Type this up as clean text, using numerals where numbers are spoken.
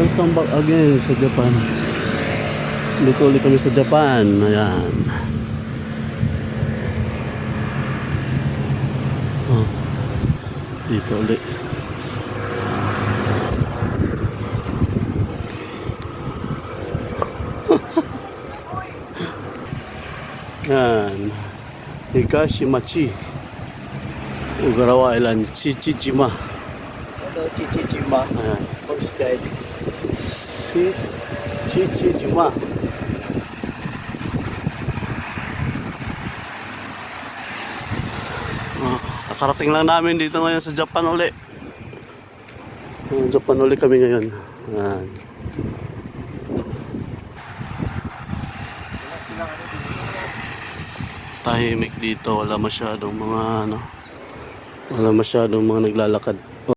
Welcome back again sa Japan. Dito ulit kami sa Japan. Ayan. Oh, dito ulit. Yan. Higashimachi. Ugarawa Island. Chichijima. Hello, Chichijima. Ayan. First guide. Chichijima. Nakarating lang namin dito ngayon sa Japan uli. Japan uli kami ngayon. Ayan. Tahimik dito, wala masyadong mga wala masyadong mga naglalakad.